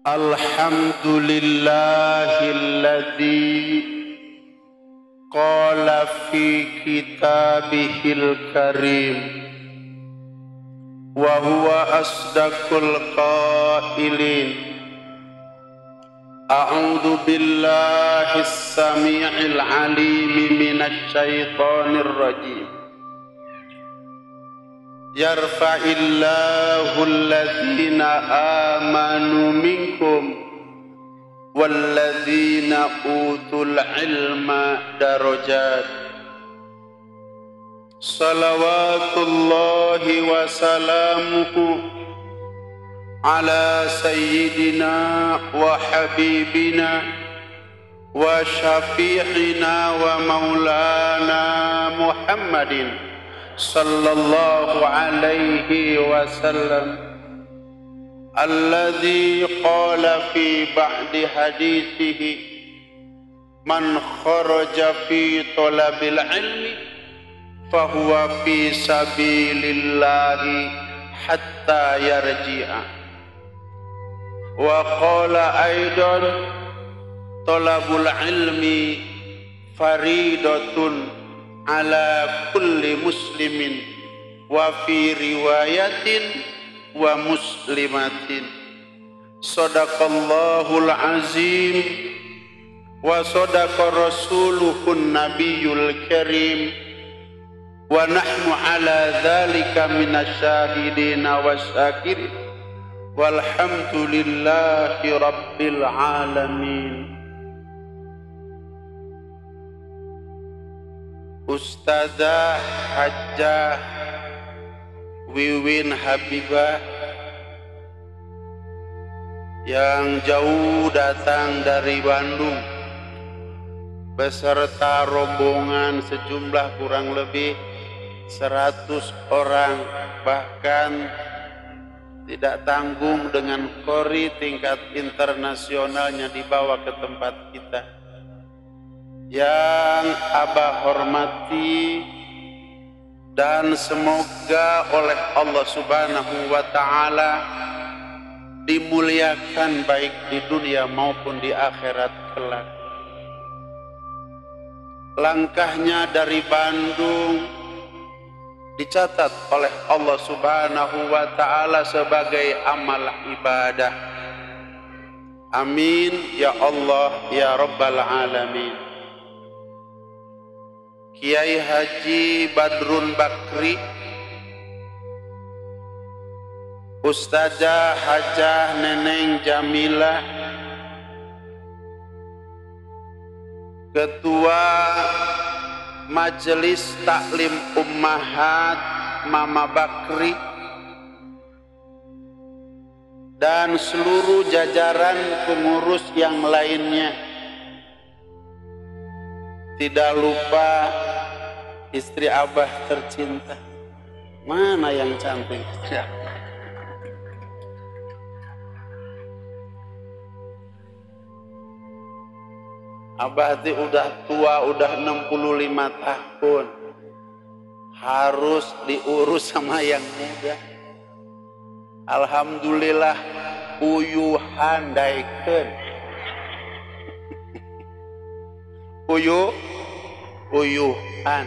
Alhamdulillahilladzi qala fi kitabihil karim wa huwa asdaqul qailin. A'udzu billahis samii'il 'aliim minasy syaithaanir rajiim. Yarfa'illahu alladhina amanu minkum walladhina utul ilma darajat. Salawatullahi wa salamuhu ala sayyidina wa habibina wa syafi'ina wa maulana Muhammadin sallallahu alaihi wasallam, alladzi qala fi ba'di hadithihi man kharaja fi talabil ilmi fahuwa fi sabilillahi hatta yarji'a. Wa qala aidan talabul ilmi faridatun ala kulli muslimin wa fi riwayatin wa muslimatin. Sadaqallahul azim wa sadaqa rasuluhun nabiyul karim wa nahnu ala dhalika minasyahidina wasyakirin walhamdulillahi rabbil alamin. Ustazah Hajjah Wiwin Habibah yang jauh datang dari Bandung beserta rombongan sejumlah kurang lebih 100 orang, bahkan tidak tanggung dengan kori tingkat internasionalnya dibawa ke tempat kita. Yang Abah hormati dan semoga oleh Allah Subhanahu wa ta'ala dimuliakan baik di dunia maupun di akhirat kelak. Langkahnya dari Bandung dicatat oleh Allah Subhanahu wa ta'ala sebagai amal ibadah. Amin ya Allah ya Rabbal alamin. Kiai Haji Badrun Bakri, Ustazah Hajjah Neneng Jamilah, Ketua Majelis Taklim Ummahat Mama Bakri, dan seluruh jajaran pengurus yang lainnya. Tidak lupa istri Abah tercinta. Mana yang cantik? Ya. Abah itu udah tua, udah 65 tahun. Harus diurus sama yang muda. Alhamdulillah uyuhan daikeun. Uyuhan.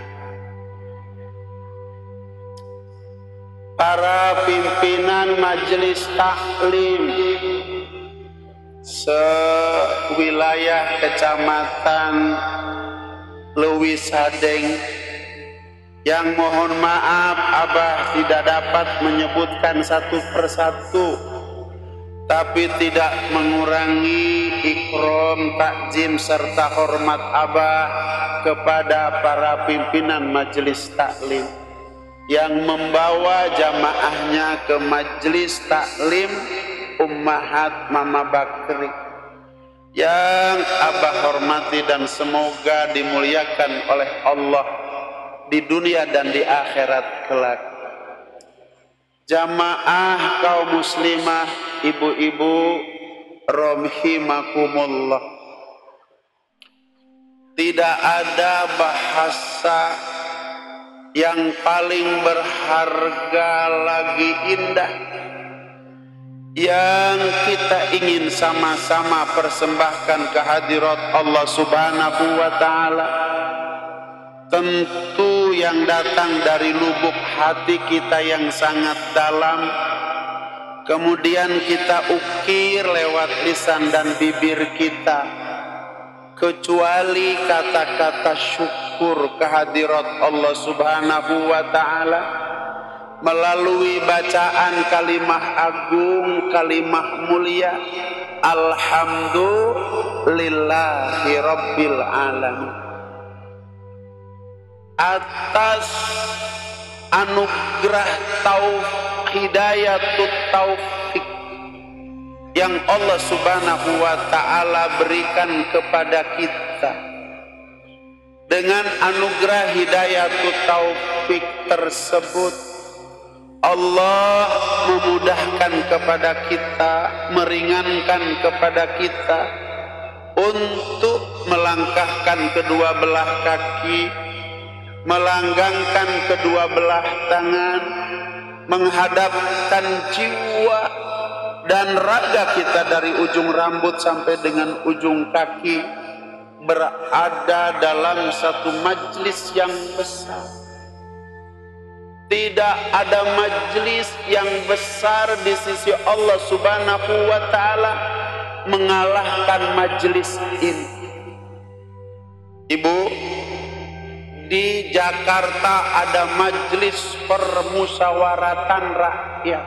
Para pimpinan majelis taklim sewilayah kecamatan Leuwi Sadeng, yang mohon maaf Abah tidak dapat menyebutkan satu persatu, tapi tidak mengurangi ikram, takzim serta hormat Abah kepada para pimpinan majelis taklim yang membawa jamaahnya ke majelis taklim Ummahat Mama Bakri, yang Abah hormati dan semoga dimuliakan oleh Allah di dunia dan di akhirat kelak. Jamaah kaum muslimah, ibu-ibu rahimakumullah, tidak ada bahasa yang paling berharga lagi indah yang kita ingin sama-sama persembahkan ke hadirat Allah Subhanahu wa Ta'ala, tentu yang datang dari lubuk hati kita yang sangat dalam, kemudian kita ukir lewat lisan dan bibir kita, kecuali kata-kata syukur kehadirat Allah Subhanahu wa Ta'ala melalui bacaan kalimah agung, kalimah mulia, alhamdulillahi rabbil alamin, atas anugerah hidayatut taufik yang Allah Subhanahu wa Ta'ala berikan kepada kita. Dengan anugerah hidayatut taufik tersebut, Allah memudahkan kepada kita, meringankan kepada kita untuk melangkahkan kedua belah kaki, melanggangkan kedua belah tangan, menghadapkan jiwa dan raga kita dari ujung rambut sampai dengan ujung kaki berada dalam satu majlis yang besar. Tidak ada majlis yang besar di sisi Allah Subhanahu wa Ta'ala mengalahkan majlis ini. Ibu, di Jakarta ada majlis permusyawaratan rakyat.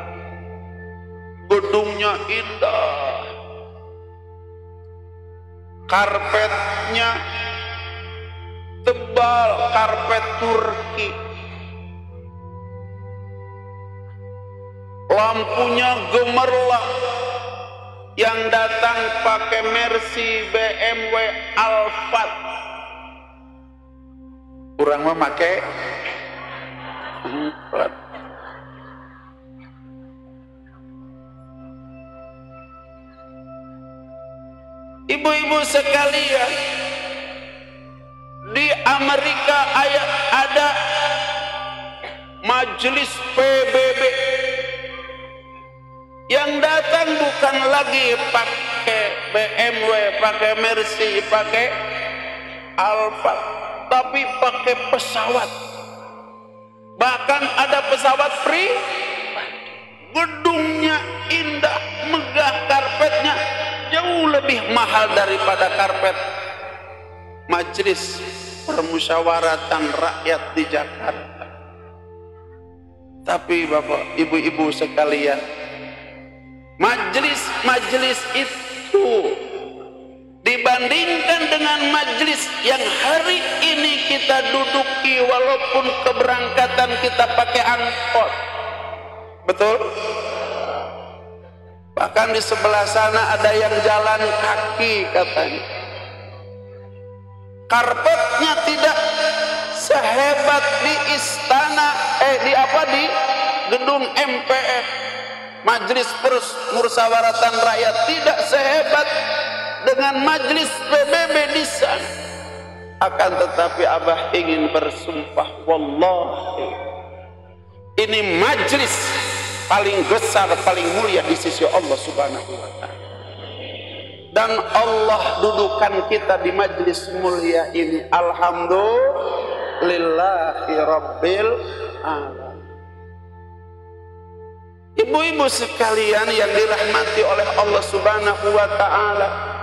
Gedungnya indah, karpetnya tebal, karpet Turki, lampunya gemerlap, yang datang pakai Mercy, BMW, Alphard, kurang memakai Alphard. Ibu-ibu sekalian, di Amerika ada majelis PBB yang datang bukan lagi pakai BMW, pakai Mercy, pakai Alphard, tapi pakai pesawat. Bahkan ada pesawat free. Gedungnya indah, megah, karpetnya jauh lebih mahal daripada karpet majelis permusyawaratan rakyat di Jakarta. Tapi Bapak, Ibu-ibu sekalian, majelis itu dibandingkan dengan majelis yang hari ini kita duduki, walaupun keberangkatan kita pakai angkot, betul? Bahkan di sebelah sana ada yang jalan kaki katanya. Karpetnya tidak sehebat di istana, di gedung MPR, Majelis Permusyawaratan Rakyat, tidak sehebat dengan majelis PBB di sana. Akan tetapi Abah ingin bersumpah, wallahi, ini majelis paling besar, paling mulia di sisi Allah Subhanahu wa Ta'ala. Dan Allah dudukan kita di majelis mulia ini, alhamdulillahi rabbil alamin. Ibu-ibu sekalian yang dirahmati oleh Allah Subhanahu wa Ta'ala,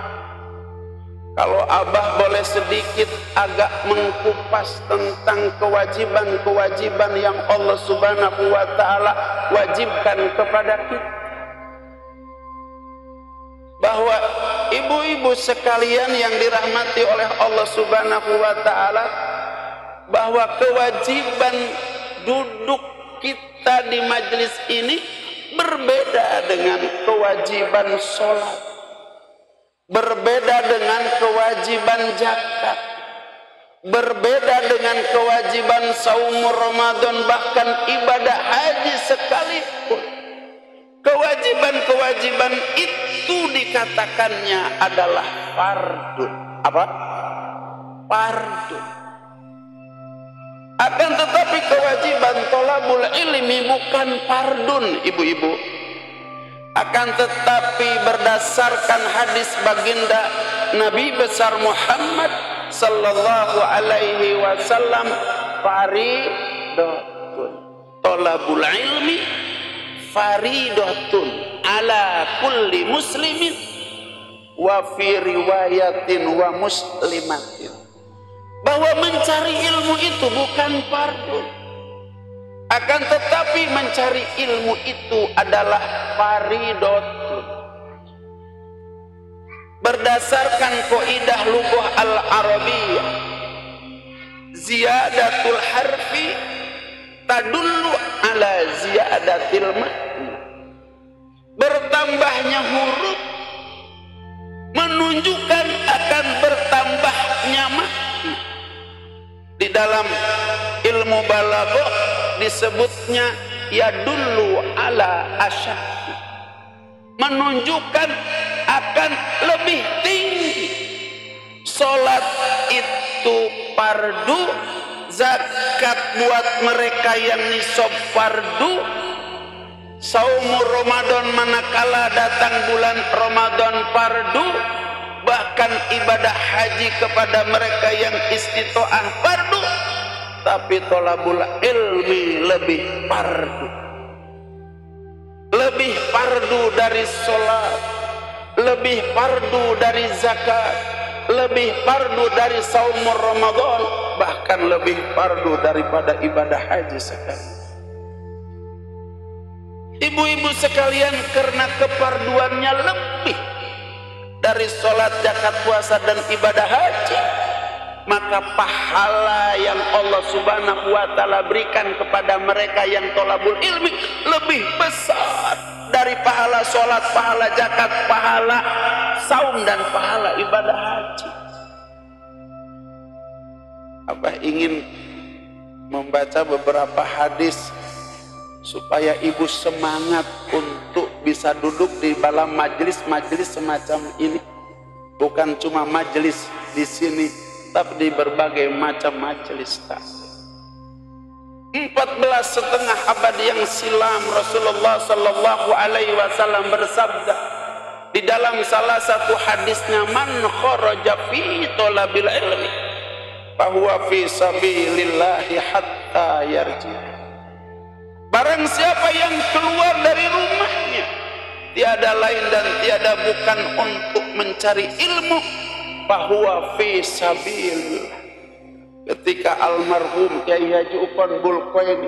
kalau Abah boleh sedikit agak mengkupas tentang kewajiban-kewajiban yang Allah Subhanahu wa Ta'ala wajibkan kepada kita, bahwa ibu-ibu sekalian yang dirahmati oleh Allah Subhanahu wa Ta'ala, bahwa kewajiban duduk kita di majelis ini berbeda dengan kewajiban sholat, berbeda dengan kewajiban zakat, berbeda dengan kewajiban saum Ramadan, bahkan ibadah haji sekalipun. Kewajiban-kewajiban itu dikatakannya adalah fardun. Apa? Fardun. Akan tetapi kewajiban thalabul ilmi bukan fardun, ibu-ibu. Akan tetapi berdasarkan hadis baginda Nabi besar Muhammad sallallahu alaihi wasallam, faridatun thalabul ilmi faridatun ala kulli muslimin wa fi riwayatin wa muslimatin, bahwa mencari ilmu itu bukan fardu, akan tetapi mencari ilmu itu adalah faridatun. Berdasarkan kaidah lughah al-arabiyyah, ziyadatul harfi tadullu ala ziyadatil makna. Bertambahnya huruf menunjukkan akan bertambahnya makna. Di dalam ilmu balaghah disebutnya yadullu ala asyaddi, menunjukkan akan lebih tinggi. Salat itu fardu, zakat buat mereka yang nisab fardu, saumur Ramadan manakala datang bulan Ramadan fardu, bahkan ibadah haji kepada mereka yang istitoah fardu. Tapi thalabul ilmi lebih fardu, lebih fardu dari salat, lebih fardu dari zakat, lebih fardu dari saumur Ramadan, bahkan lebih fardu daripada ibadah haji sekali. Ibu-ibu sekalian, karena kefarduannya lebih dari salat, zakat, puasa dan ibadah haji, maka pahala yang Allah subhanahu wa ta'ala berikan kepada mereka yang thalabul ilmi lebih besar dari pahala sholat, pahala zakat, pahala saum dan pahala ibadah haji. Abah ingin membaca beberapa hadis supaya ibu semangat untuk bisa duduk di dalam majelis-majelis semacam ini. Bukan cuma majelis di sini, tapi di berbagai macam majelis taklim. 14,5 abad yang silam Rasulullah sallallahu alaihi wasallam bersabda di dalam salah satu hadisnya, man kharaja fi thalabil ilmi fa huwa fi sabilillahi hatta yarji. Barang siapa yang keluar dari rumahnya tiada lain dan tiada bukan untuk mencari ilmu, bahwa fi sabilillah. Ketika almarhum Kyai Haji Upon Bulkoini,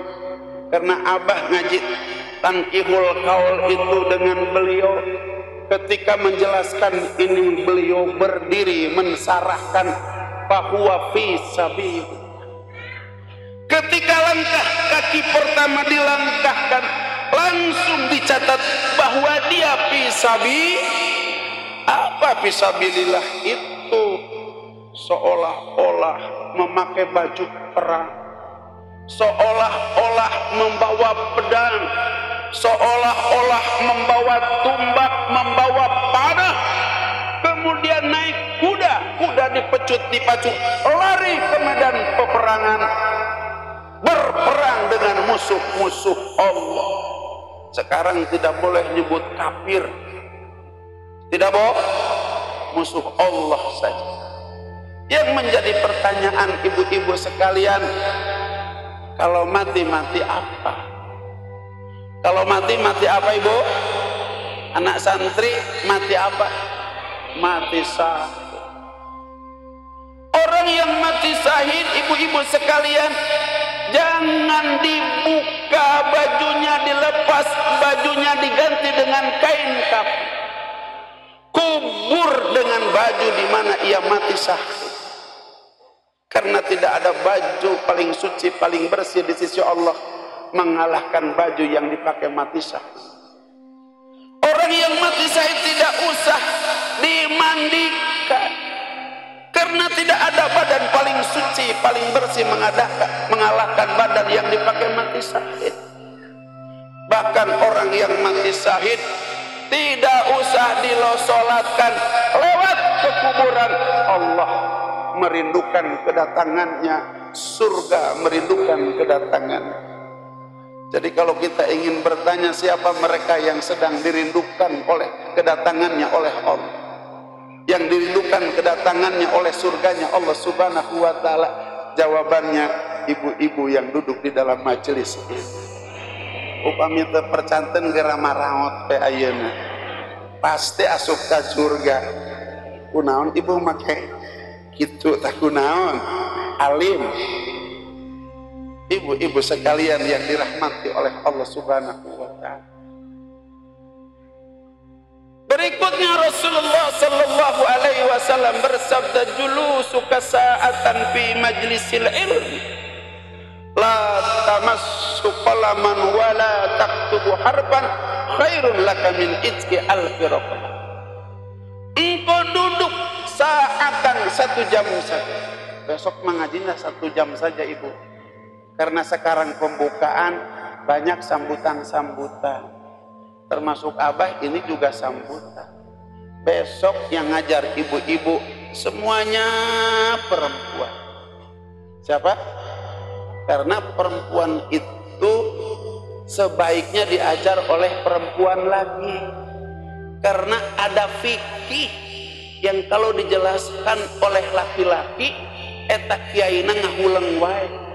karena abah ngaji Tankihul Qaul itu dengan beliau, ketika menjelaskan ini beliau berdiri mensarahkan bahwa fi sabilillah. Ketika langkah kaki pertama dilangkahkan, langsung dicatat bahwa dia fi sabilillah. Apa fi sabilillah itu? Seolah-olah memakai baju perang, seolah-olah membawa pedang, seolah-olah membawa tumbak, membawa panah, kemudian naik kuda, kuda dipecut, dipacu, lari ke medan peperangan, berperang dengan musuh-musuh Allah. Sekarang tidak boleh nyebut kafir, tidak boleh, musuh Allah saja. Yang menjadi pertanyaan ibu-ibu sekalian, kalau mati-mati apa? Kalau mati-mati apa ibu? Anak santri mati apa? Mati syahid. Orang yang mati syahid, ibu-ibu sekalian, jangan dibuka bajunya, dilepas bajunya, diganti dengan kain kafan. Kubur dengan baju di mana ia mati syahid. Karena tidak ada baju paling suci, paling bersih di sisi Allah mengalahkan baju yang dipakai mati syahid. Orang yang mati syahid tidak usah dimandikan, karena tidak ada badan paling suci, paling bersih mengalahkan badan yang dipakai mati syahid. Bahkan orang yang mati syahid tidak usah disolatkan, lewat ke kuburan Allah merindukan kedatangannya, surga merindukan kedatangannya. Jadi kalau kita ingin bertanya siapa mereka yang sedang dirindukan oleh kedatangannya oleh Allah, yang dirindukan kedatangannya oleh surganya Allah Subhanahu wa taala, jawabannya ibu-ibu yang duduk di dalam majelis ini. Upami teu percanten geura maraot pe ayeuna pasti asup ka surga. Kunaon ibu make kitu tah kunaon alim. Ibu-ibu sekalian yang dirahmati oleh Allah Subhanahu wa taala. Berikutnya Rasulullah sallallahu alaihi wasallam bersabda, julusuka sa'atan fi majlisil ilmi la tamassu qalaman wa la taktubu harfan khairun laka min itqi alfi raqabah. Engkau duduk sa'atan 1 jam saja. Besok mengajinya 1 jam saja ibu. Karena sekarang pembukaan banyak sambutan-sambutan. Termasuk abah ini juga sambutan. Besok yang ngajar ibu-ibu semuanya perempuan. Siapa? Karena perempuan itu sebaiknya diajar oleh perempuan lagi. Karena ada fikih yang kalau dijelaskan oleh laki-laki eta kiaina ngahuleng wae.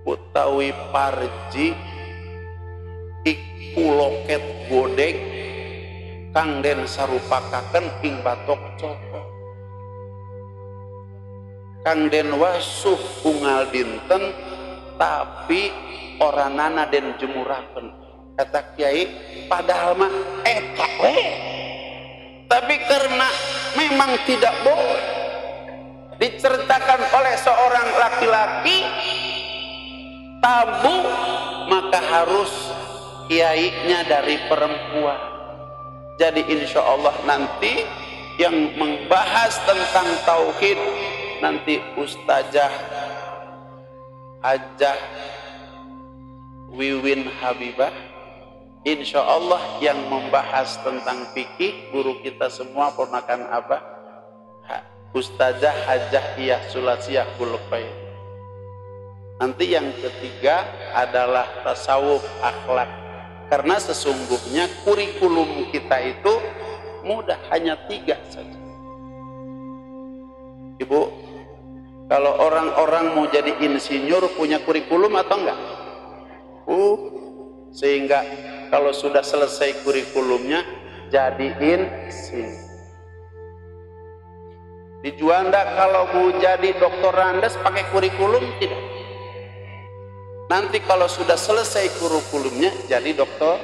Utawi parji iku loket godeg kang den sarupakaken ing batok copot kang den wasuh unggal dinten tapi oranana den jemuraken. Kata kiai padahal mah eta we, tapi karena memang tidak boleh diceritakan oleh seorang laki-laki tabu, maka harus kiainya dari perempuan. Jadi insya Allah nanti yang membahas tentang tauhid nanti Ustazah Hajah Wiwin Habibah, insya Allah yang membahas tentang fikih guru kita semua ponakan abah Ustazah Hajah Iyah Sulasiah Bulukpai. Nanti yang ketiga adalah tasawuf akhlak. Karena sesungguhnya kurikulum kita itu mudah, hanya 3 saja. Ibu, kalau orang-orang mau jadi insinyur punya kurikulum atau enggak? Sehingga kalau sudah selesai kurikulumnya jadi insinyur. Di Juanda kalau mau jadi doktorandes pakai kurikulum tidak? Nanti kalau sudah selesai kurikulumnya jadi dokter.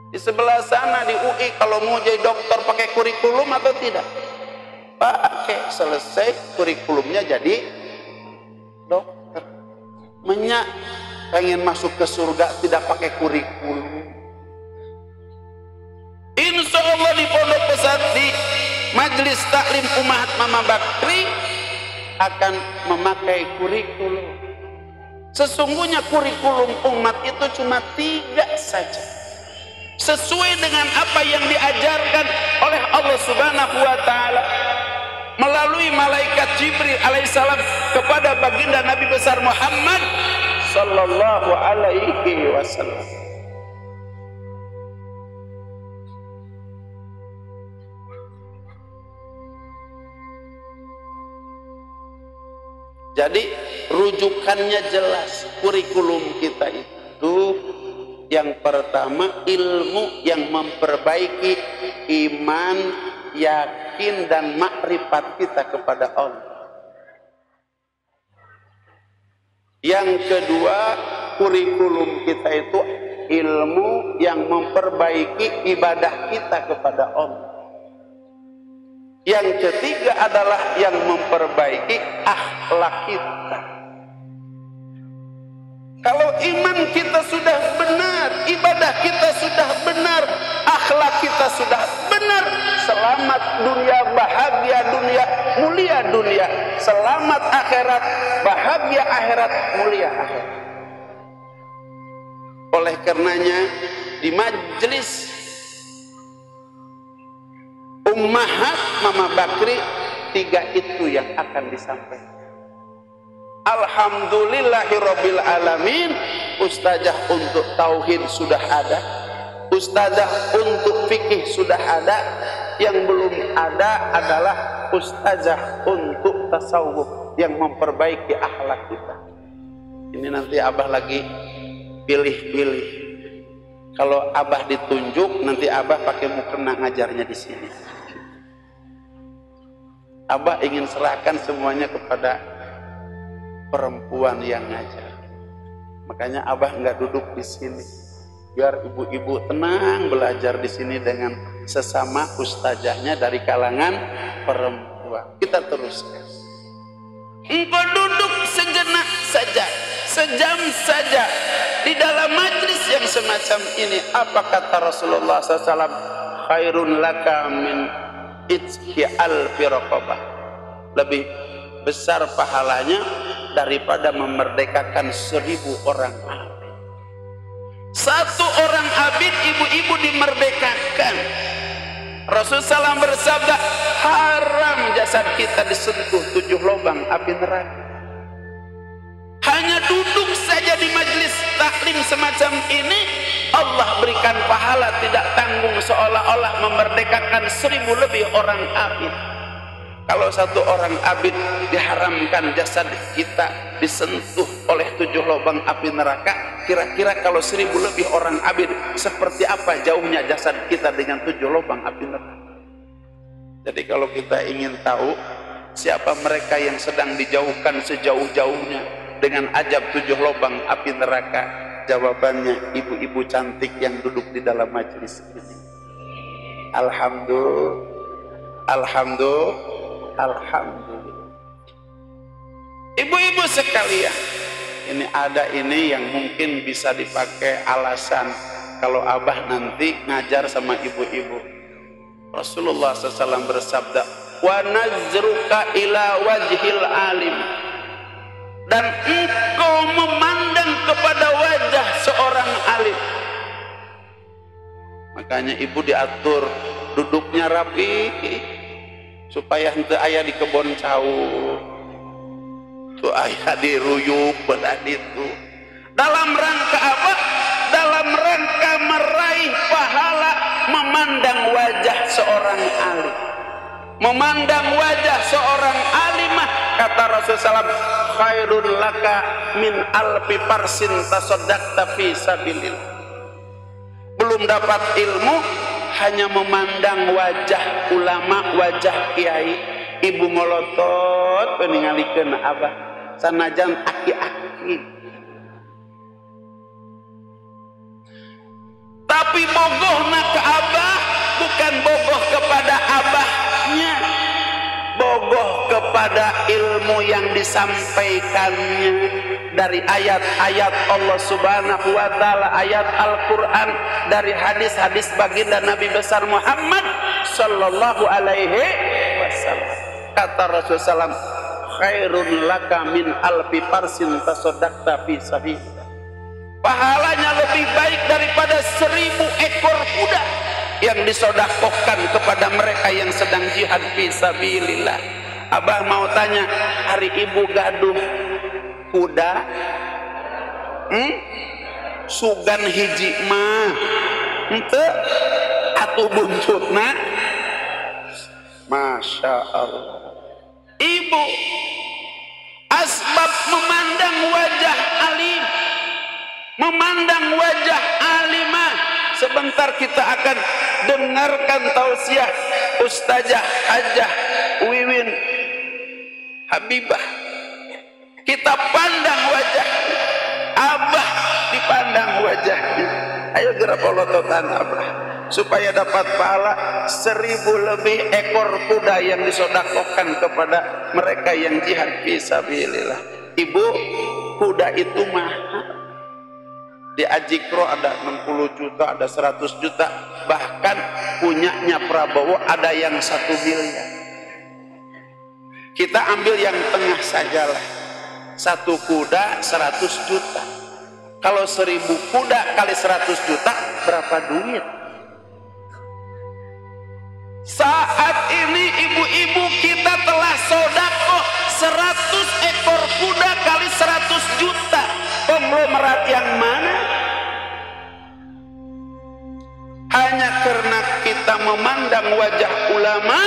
Di sebelah sana di UI kalau mau jadi dokter pakai kurikulum atau tidak? Pakai. Selesai kurikulumnya jadi dokter. Menyak pengen masuk ke surga tidak pakai kurikulum. Insya Allah di pondok pesantren Majelis Taklim Ummahat Mama Bakri akan memakai kurikulum. Sesungguhnya kurikulum umat itu cuma 3 saja. Sesuai dengan apa yang diajarkan oleh Allah Subhanahu wa taala melalui malaikat Jibril alaihissalam kepada baginda Nabi besar Muhammad sallallahu alaihi wasallam. Jadi rujukannya jelas. Kurikulum kita itu yang pertama ilmu yang memperbaiki iman, yakin dan makrifat kita kepada Allah. Yang kedua, kurikulum kita itu ilmu yang memperbaiki ibadah kita kepada Allah. Yang ketiga adalah yang memperbaiki akhlak kita. Kalau iman kita sudah benar, ibadah kita sudah benar, akhlak kita sudah benar, selamat dunia, bahagia dunia, mulia dunia, selamat akhirat, bahagia akhirat, mulia akhirat. Oleh karenanya di majelis Ummahat Mama Bakri 3 itu yang akan disampaikan. Alhamdulillahirabbil alamin. Ustazah untuk tauhid sudah ada, ustazah untuk fikih sudah ada. Yang belum ada adalah ustazah untuk tasawuf yang memperbaiki akhlak kita. Ini nanti abah lagi pilih-pilih. Kalau abah ditunjuk, nanti abah pakai mukena ngajarnya di sini. Abah ingin serahkan semuanya kepada perempuan yang ngajar. Makanya abah nggak duduk di sini. Biar ibu-ibu tenang belajar di sini dengan sesama ustazahnya dari kalangan perempuan. Kita teruskan. Engkau duduk sejenak saja, sejam saja di dalam majlis yang semacam ini. Apa kata Rasulullah SAW? Khairun laka min itqi alfi raqabah. Lebih besar pahalanya daripada memerdekakan 1000 orang abid. Satu orang abid ibu-ibu dimerdekakan. Rasulullah SAW bersabda, haram jasad kita disentuh 7 lubang api neraka. Hanya duduk saja di majlis taklim semacam ini, Allah berikan pahala tidak tanggung, seolah-olah memerdekakan 1000 lebih orang abid. Kalau satu orang abid diharamkan jasad kita disentuh oleh 7 lubang api neraka, kira-kira kalau 1000 lebih orang abid, seperti apa jauhnya jasad kita dengan 7 lubang api neraka? Jadi kalau kita ingin tahu siapa mereka yang sedang dijauhkan sejauh-jauhnya dengan azab 7 lubang api neraka, jawabannya ibu-ibu cantik yang duduk di dalam majelis ini. Alhamdulillah. Ibu-ibu sekalian, ini yang mungkin bisa dipakai alasan kalau abah nanti ngajar sama ibu-ibu. Rasulullah SAW bersabda, wa nazruka ila wajhil alim, dan engkau memandang kepada wajah seorang alim. Makanya ibu diatur duduknya rapi supaya henteu aya di kebon cau, tu aya di ruyuk belah itu. Dalam rangka apa? Dalam rangka meraih pahala memandang wajah seorang alim. Memandang wajah seorang alimah, kata Rasulullah SAW, khairun laka min alfi parsin tasaddaqta fi sabilillah. Belum dapat ilmu, hanya memandang wajah ulama, wajah kiai, ibu ngolotot peningalikeun abah sanajan aki-aki. Tapi bogohna ke abah bukan bogoh kepada abahnya, bogoh kepada ilmu yang disampaikannya dari ayat-ayat Allah Subhanahu wa taala, ayat Al-Qur'an, dari hadis-hadis baginda Nabi besar Muhammad sallallahu alaihi wasallam. Kata Rasulullah SAW, khairun laka min alfi parsin tasaddaqta fi sabilillah. Pahalanya lebih baik daripada 1000 ekor kuda yang disedekahkan kepada mereka yang sedang jihad fi sabilillah. Abah mau tanya, hari ibu gaduh kuda, sugan hiji mah henteu atuh buntutna. Masya Allah. Ibu, asbab memandang wajah alim, memandang wajah alimah. Sebentar kita akan dengarkan tausiah Ustazah Hajah Wiwin Habibah. Kita pandang wajah abah, dipandang wajahnya. Ayo gerak polototan abah supaya dapat pahala 1000 lebih ekor kuda yang disedekahkan kepada mereka yang jihad fi sabilillah. Ibu, kuda itu mahal. Di Ajikro ada 60 juta, ada 100 juta, bahkan punyanya Prabowo ada yang 1 miliar. Kita ambil yang tengah sajalah. 1 kuda 100 juta. Kalau 1000 kuda kali 100 juta berapa duit? Saat ini ibu-ibu kita telah sedekah 100 ekor kuda kali juta konglomerat yang mana? Hanya karena kita memandang wajah ulama,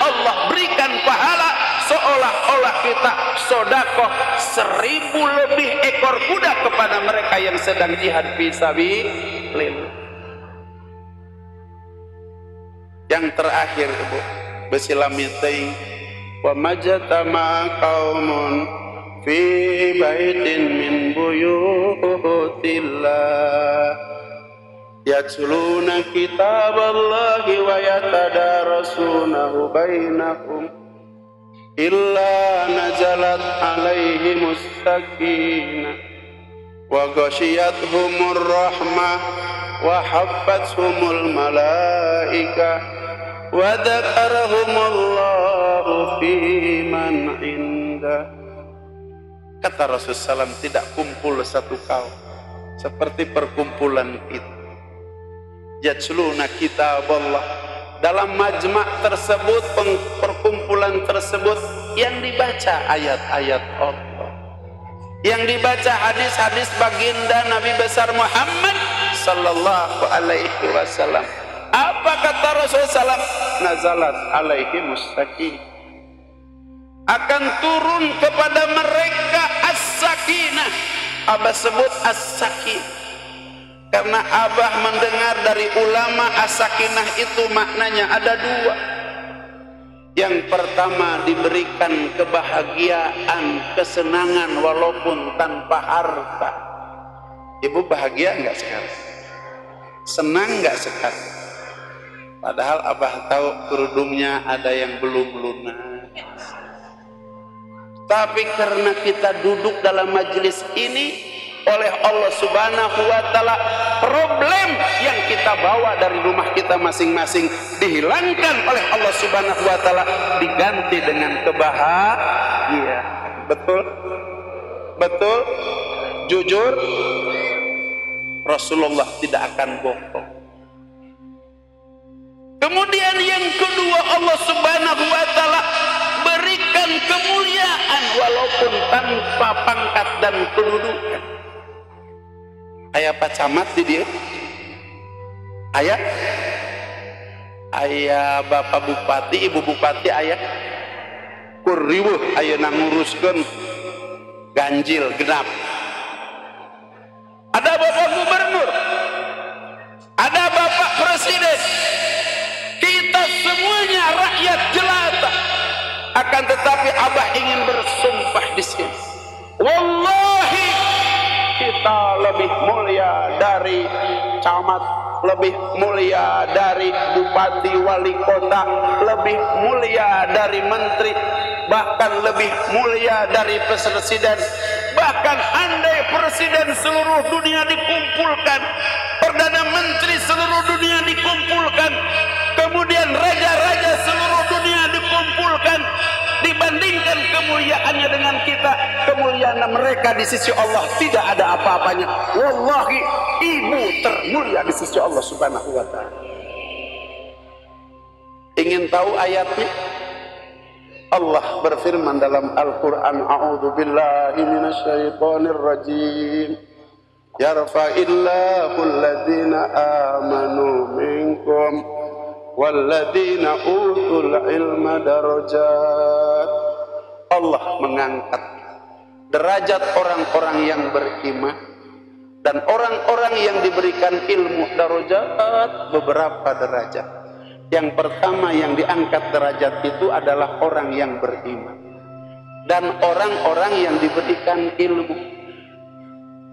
Allah berikan pahala seolah-olah kita sodakoh 1000 lebih ekor kuda kepada mereka yang sedang jihad fisabilillah. Yang terakhir, Ibu, besilamiting wa majtama qaumun fi baitin min buyutillah yatluna kitaballahi wa yatadarasunahu bainahum illa nazalat alaihimus sakinah wa ghasyiyatuhumur rahmah wa haffathumul malaikah wa dzakarahumullahu fi man indah. Kata Rasulullah SAW, tidak kumpul satu kaum seperti perkumpulan itu. Yatsluna kitaballah, dalam majma' tersebut, perkumpulan tersebut yang dibaca ayat-ayat Allah, yang dibaca hadis-hadis baginda Nabi besar Muhammad sallallahu alaihi wasallam. Apa kata Rasulullah SAW? Nazalat alaihimus sakinah, akan turun kepada mereka as-sakinah. Abah sebut as-sakinah karena Abah mendengar dari ulama as-sakinah itu maknanya ada dua. Yang pertama, diberikan kebahagiaan, kesenangan walaupun tanpa harta. Ibu bahagia enggak sekarang? Senang enggak sekarang? Padahal Abah tahu kerudungnya ada yang belum lunas. Tapi karena kita duduk dalam majelis ini, oleh Allah Subhanahu wa Ta'ala, problem yang kita bawa dari rumah kita masing-masing dihilangkan oleh Allah Subhanahu wa Ta'ala, diganti dengan kebahagiaan. Betul? Betul? Jujur, Rasulullah tidak akan bohong. Kemudian yang kedua, Allah Subhanahu wa Ta'ala berikan kemuliaan walaupun tanpa pangkat dan kedudukan. Ayah Pak Camat di dia, ayah Bapak Bupati, Ibu Bupati, ayah kuriwuh, ayah nanguruskan ganjil genap. Ada Bapak Gubernur, ada Bapak Presiden. Kita semuanya rakyat jelata. Akan tetapi Abah ingin bersumpah di sini, wallahi kita lebih mulia dari camat, lebih mulia dari bupati, wali kota, lebih mulia dari menteri, bahkan lebih mulia dari presiden. Bahkan andai presiden seluruh dunia dikumpulkan, perdana menteri seluruh dunia dikumpulkan, kemudian raja-raja seluruh dunia dikumpulkan, dibandingkan kemuliaannya dengan kita, kemuliaan mereka di sisi Allah tidak ada apa-apanya. Wallahi, ibu termulia di sisi Allah Subhanahu wa Ta'ala. Ingin tahu ayatnya? Allah berfirman dalam Al-Quran, a'udzu billahi minasyaitonir rajim, yarfa'illahu alladhina amanu minkum walladzina utul ilma darajat. Allah mengangkat derajat orang-orang yang beriman dan orang-orang yang diberikan ilmu darajat, beberapa derajat. Yang pertama yang diangkat derajat itu adalah orang yang beriman dan orang-orang yang diberikan ilmu.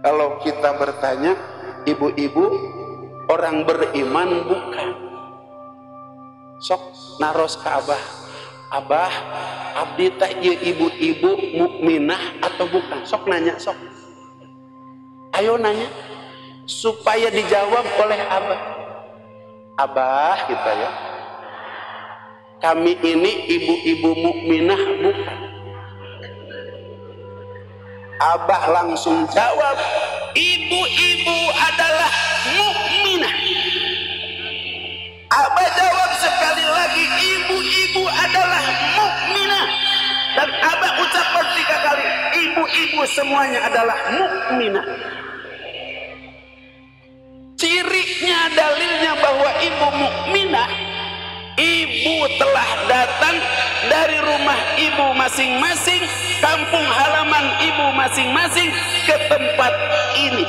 Kalau kita bertanya, ibu-ibu, orang beriman bukan? Sok naros ke Abah, Abah, abdi teh ieu ibu-ibu mukminah atau bukan? Sok nanya, sok. Ayo nanya supaya dijawab oleh Abah. Abah kita ya, kami ini ibu-ibu mukminah bukan? Abah langsung jawab, ibu-ibu adalah mukminah. Abah jawab sekali lagi, ibu-ibu adalah mukminah. Dan Abah ucapkan 3 kali, ibu ibu-ibu semuanya adalah mukminah. Cirinya, dalilnya bahwa ibu mukminah, ibu telah datang dari rumah ibu masing-masing, kampung halaman ibu masing-masing ke tempat ini.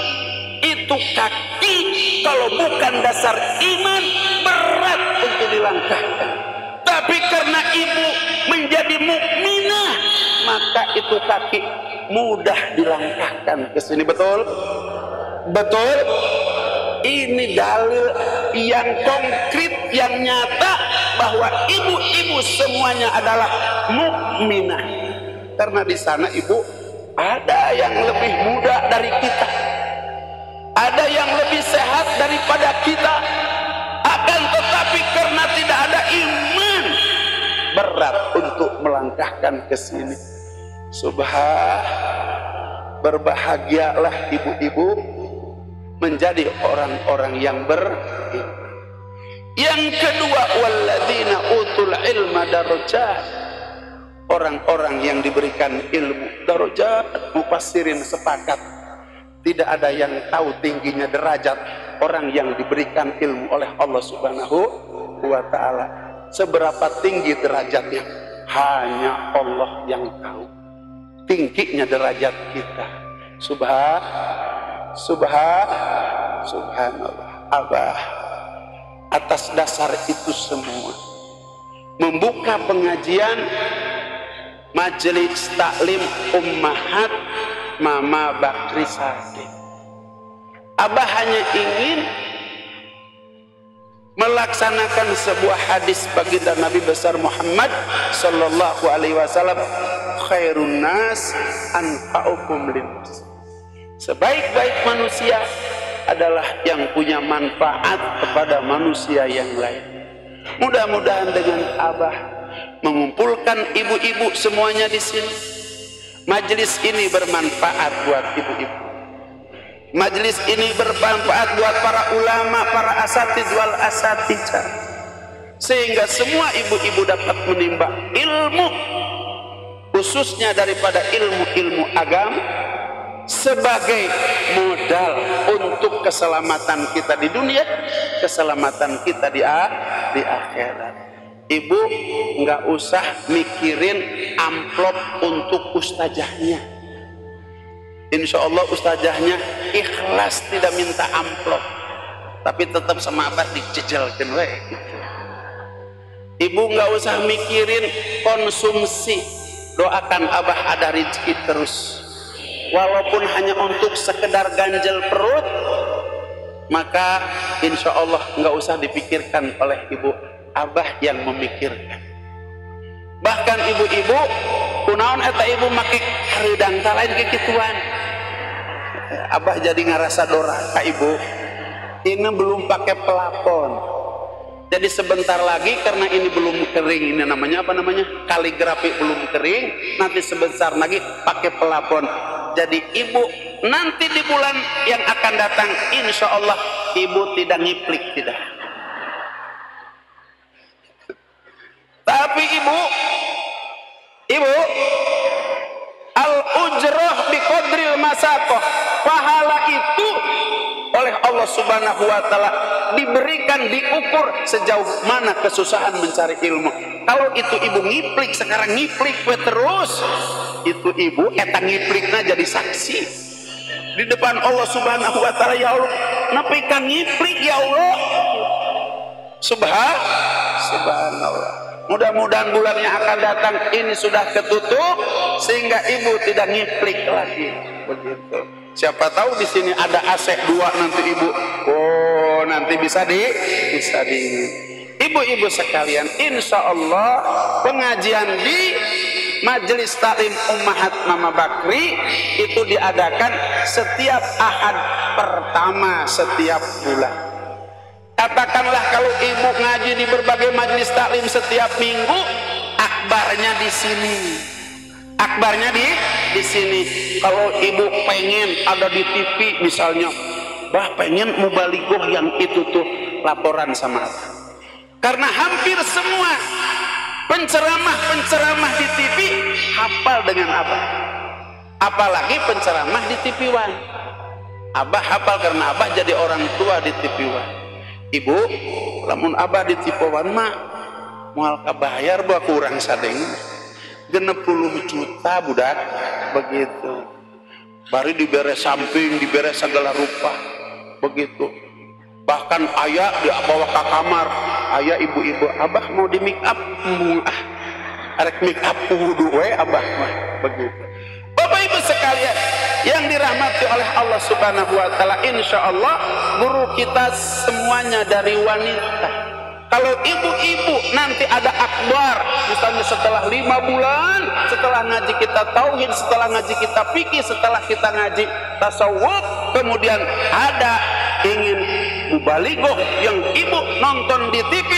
Itu kaki kalau bukan dasar iman berat untuk dilangkahkan. Tapi karena ibu menjadi mukminah, maka itu kaki mudah dilangkahkan ke sini. Betul? Betul? Ini dalil yang konkret, yang nyata bahwa ibu-ibu semuanya adalah mukminah. Karena di sana ibu ada yang lebih muda dari kita, ada yang lebih sehat daripada kita. Akan tetapi karena tidak ada iman, berat untuk melangkahkan ke sini. Berbahagialah ibu-ibu menjadi orang-orang yang beriman. Yang kedua, walladzina utul ilma darajat. Orang-orang yang diberikan ilmu darajat. Mufassirin sepakat tidak ada yang tahu tingginya derajat orang yang diberikan ilmu oleh Allah Subhanahu wa ta'ala. Seberapa tinggi derajatnya hanya Allah yang tahu. Tingginya derajat kita. Subhanallah. Abah atas dasar itu semua membuka pengajian majelis taklim ummahat Mama Bakri Sadiq. Abah hanya ingin melaksanakan sebuah hadis baginda Nabi besar Muhammad sallallahu alaihi wasallam, khairun nas anfa'ukum linnas. Sebaik-baik manusia adalah yang punya manfaat kepada manusia yang lain. Mudah-mudahan dengan Abah mengumpulkan ibu-ibu semuanya di sini, majelis ini bermanfaat buat ibu-ibu. Majelis ini bermanfaat buat para ulama, para asatidz wal asatijah, sehingga semua ibu-ibu dapat menimba ilmu, khususnya daripada ilmu-ilmu agama, sebagai modal untuk keselamatan kita di dunia, keselamatan kita di akhirat. Ibu nggak usah mikirin amplop untuk ustazahnya. Insya Allah ustazahnya ikhlas tidak minta amplop, tapi tetap sama Abah dicejelkan we. Ibu nggak usah mikirin konsumsi, doakan Abah ada rezeki terus. Walaupun hanya untuk sekedar ganjel perut, maka insya Allah nggak usah dipikirkan oleh ibu. Abah yang memikirkan. Bahkan ibu-ibu kunaon eta ibu make hareudang tah lain kekituan. Abah jadi ngarasa doraka ibu. Ini belum pakai pelapon. Jadi sebentar lagi karena ini belum kering, ini namanya apa namanya? Kaligrafi belum kering, nanti sebentar lagi pakai pelapon. Jadi ibu nanti di bulan yang akan datang insya Allah ibu tidak ngiplik, tidak. Tapi ibu al-ujrah biqadril masaqah, pahala itu oleh Allah Subhanahu wa taala diberikan, diukur sejauh mana kesusahan mencari ilmu. Kalau itu ibu ngiplik, sekarang ngiplik terus, itu ibu eta ngiplikna jadi saksi di depan Allah Subhanahu wa taala. Ya Allah, napi ka ngiplik ya Allah. Subhanallah. Mudah-mudahan bulan yang akan datang ini sudah ketutup sehingga ibu tidak ngiplik lagi. Begitu. Siapa tahu di sini ada AC 2 nanti ibu. Oh, nanti bisa di. Ibu-ibu sekalian, insya Allah pengajian di Majelis Taklim Ummahat Mama Bakri itu diadakan setiap Ahad pertama setiap bulan. Katakanlah kalau ibu ngaji di berbagai majelis taklim setiap minggu, akbarnya di sini. Akbarnya di sini. Kalau ibu pengen ada di TV misalnya, bah pengen mubalighah yang itu tuh, laporan sama Abah. Karena hampir semua penceramah di TV hafal dengan Abah. apalagi penceramah di TV One. Abah hafal karena abah jadi orang tua di TV One. Ibu, lamun abah di TV One mah moal kabayar buat kurang sadeng 60 juta budak begitu. Bari diberes samping, diberes segala rupa begitu. Bahkan ayah dia bawa ke kamar, ayah ibu-ibu, abah mau di make up, arek make up wudu we abah mah begitu. Bapak Ibu sekalian yang dirahmati oleh Allah Subhanahu wa taala, insyaallah guru kita semuanya dari wanita. Kalau ibu-ibu nanti ada akbar, misalnya setelah 5 bulan, setelah ngaji kita tauhid, setelah ngaji kita fikih, setelah kita ngaji tasawuf, kemudian ada ingin mubalighah yang ibu nonton di TV,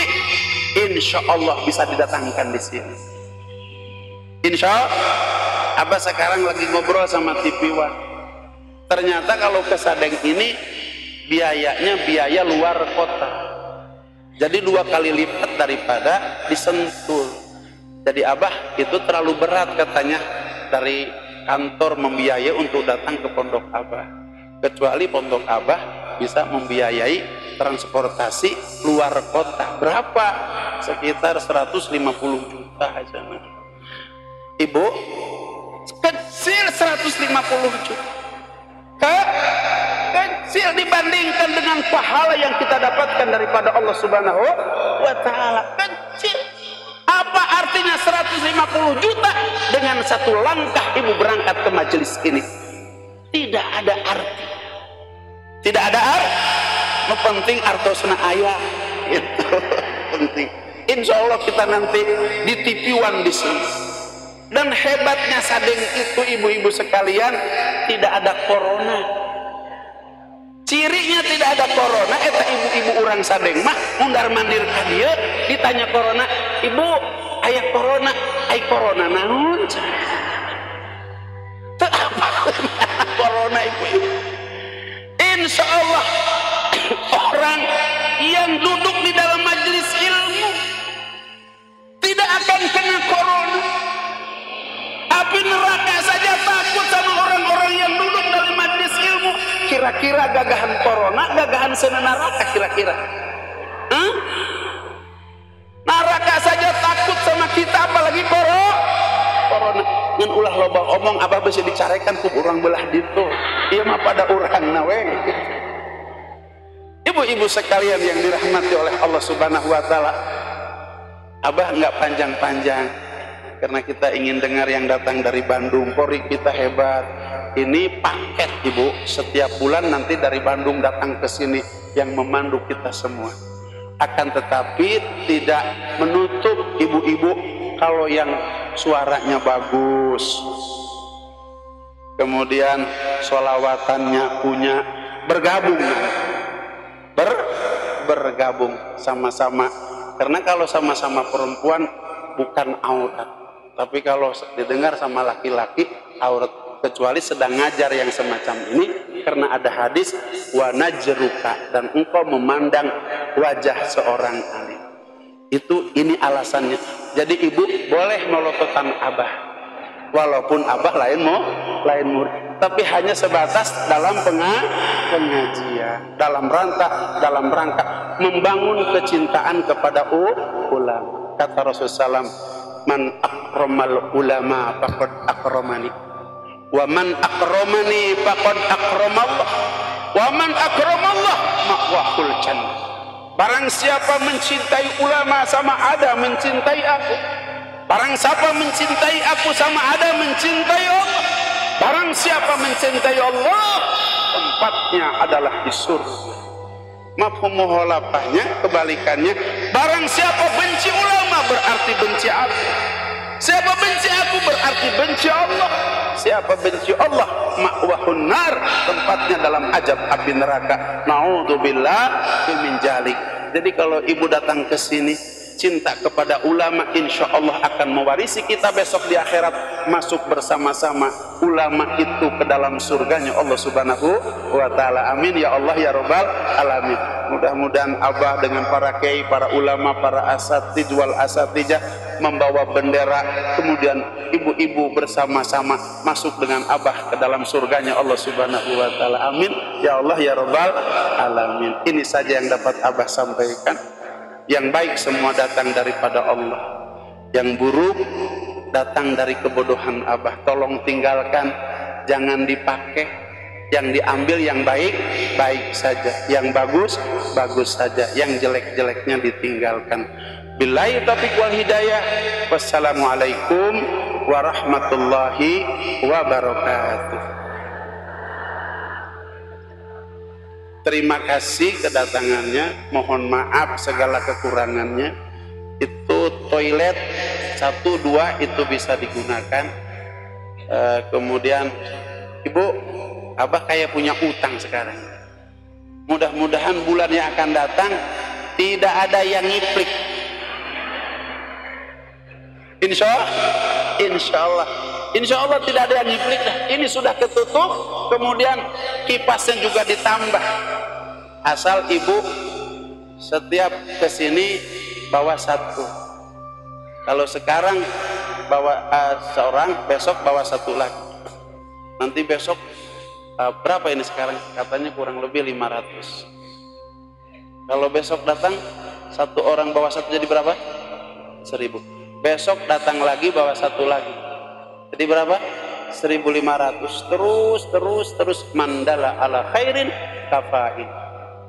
insya Allah bisa didatangkan di sini. Insya Allah. Abah sekarang lagi ngobrol sama TV One. Ternyata kalau ke Sadeng ini biayanya biaya luar kota. Jadi 2 kali lipat daripada di Sentul. Jadi Abah itu terlalu berat katanya dari kantor membiayai untuk datang ke pondok Abah. Kecuali pondok Abah bisa membiayai transportasi luar kota. Berapa? Sekitar 150 juta aja. Ibu, kecil 150 juta. Kecil dibandingkan dengan pahala yang kita dapatkan daripada Allah Subhanahu wa taala. Kecil. Apa artinya 150 juta dengan satu langkah ibu berangkat ke majelis ini? Tidak ada arti. Tidak ada arti. Yang penting artosna ayah. Itu penting. Insya Allah kita nanti di TV One di sini. Dan hebatnya Sadeng itu ibu-ibu sekalian tidak ada corona. Cirinya tidak ada corona. Eta ibu-ibu orang Sadeng mah mundar mandir ka dieu ditanya corona, ibu aya corona, ai corona naon? Teu apa corona ibu-ibu. Insya Allah orang yang duduk di dalam majelis ilmu tidak akan kena corona. Api neraka saja takut sama orang-orang yang duduk dalam majelis ilmu. Kira-kira gagahan corona, gagahan sena neraka kira-kira? Neraka saja takut sama kita, apalagi corona. Ngan ulah loba omong abah bisa dicarekan ku urang belah ditu. Ieu mah pada urang na we. Ibu-ibu sekalian yang dirahmati oleh Allah Subhanahu wa taala, abah enggak panjang-panjang karena kita ingin dengar yang datang dari Bandung. Polri kita hebat. Ini paket ibu, setiap bulan nanti dari Bandung datang ke sini yang memandu kita semua. Akan tetapi tidak menutup ibu-ibu kalau yang suaranya bagus, kemudian sholawatannya punya, bergabung bergabung sama-sama. Karena kalau sama-sama perempuan bukan aurat, tapi kalau didengar sama laki-laki aurat, kecuali sedang ngajar yang semacam ini, karena ada hadis wa najruka, dan engkau memandang wajah seorang alim. Ini alasannya. Jadi ibu boleh melototan abah, walaupun abah lain murid, tapi hanya sebatas dalam pengajian, dalam rangka membangun kecintaan kepada ulama. Kata Rasulullah SAW, man akramal ulama faqad akramani, wa man akramani faqad akramallah, wa man akramallah ma'wahul jannah. Barang siapa mencintai ulama sama ada mencintai aku. Barang siapa mencintai aku sama ada mencintai Allah. Barang siapa mencintai Allah, tempatnya adalah di surga. Mafhum mukhalafahnya kebalikannya, barang siapa benci ulama berarti benci aku. Siapa benci aku berarti benci Allah. Siapa benci Allah, ma'wahun nar, tempatnya dalam azab api neraka. Naudzubillah min dzalik. Jadi kalau ibu datang ke sini, cinta kepada ulama, insya Allah akan mewarisi kita besok di akhirat, masuk bersama-sama ulama itu ke dalam surganya Allah Subhanahu wa Ta'ala. Amin ya Allah ya Rabbal alamin. Mudah-mudahan Abah dengan para kiai, para ulama, para asatidz wal asatijah membawa bendera, kemudian ibu-ibu bersama-sama masuk dengan Abah ke dalam surganya Allah Subhanahu wa Ta'ala. Amin ya Allah ya Rabbal alamin. Ini saja yang dapat Abah sampaikan. Yang baik semua datang daripada Allah, yang buruk datang dari kebodohan Abah. Tolong tinggalkan, jangan dipakai. Yang diambil yang baik, baik saja. Yang bagus, bagus saja. Yang jelek-jeleknya ditinggalkan. Billahi taufiq wal hidayah. Wassalamualaikum warahmatullahi wabarakatuh. Terima kasih kedatangannya, mohon maaf segala kekurangannya. Itu toilet 1, 2 itu bisa digunakan. Kemudian Ibu, Abah kayak punya utang sekarang. Mudah-mudahan bulan yang akan datang tidak ada yang ngiplik. Insya Allah tidak ada yang ngiplik dah. Ini sudah ketutup, kemudian kipasnya juga ditambah. Asal Ibu setiap kesini bawa 1. Kalau sekarang bawa seorang, besok bawa 1 lagi. Nanti besok berapa ini sekarang? Katanya kurang lebih 500. Kalau besok datang 1 orang bawa 1 jadi berapa? 1000. Besok datang lagi bawa 1 lagi. Jadi berapa? 1500. Terus mandala ala khairin kafain.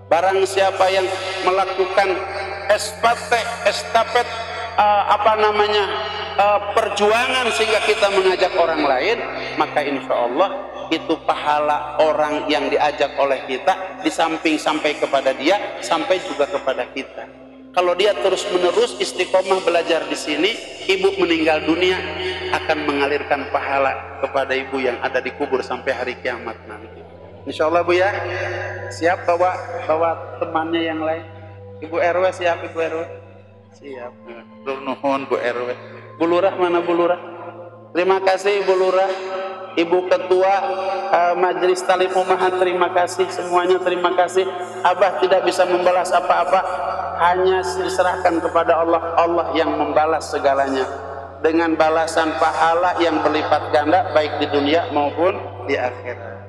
Barang siapa yang melakukan estafet perjuangan sehingga kita mengajak orang lain, maka insya Allah itu pahala orang yang diajak oleh kita, di samping sampai kepada dia, sampai juga kepada kita. Kalau dia terus menerus istiqomah belajar di sini, ibu meninggal dunia akan mengalirkan pahala kepada ibu yang ada di kubur sampai hari kiamat nanti. Insya Allah Bu ya, siap bawa temannya yang lain. Ibu RW siap, Ibu RW siap. Nuhun Bu RW. Bu Lurah mana Bu Lurah? Terima kasih Ibu Lurah. Ibu Ketua Majelis Talim Umahat, terima kasih semuanya, terima kasih. Abah tidak bisa membalas apa-apa, hanya diserahkan kepada Allah. Allah yang membalas segalanya dengan balasan pahala yang berlipat ganda baik di dunia maupun di akhirat.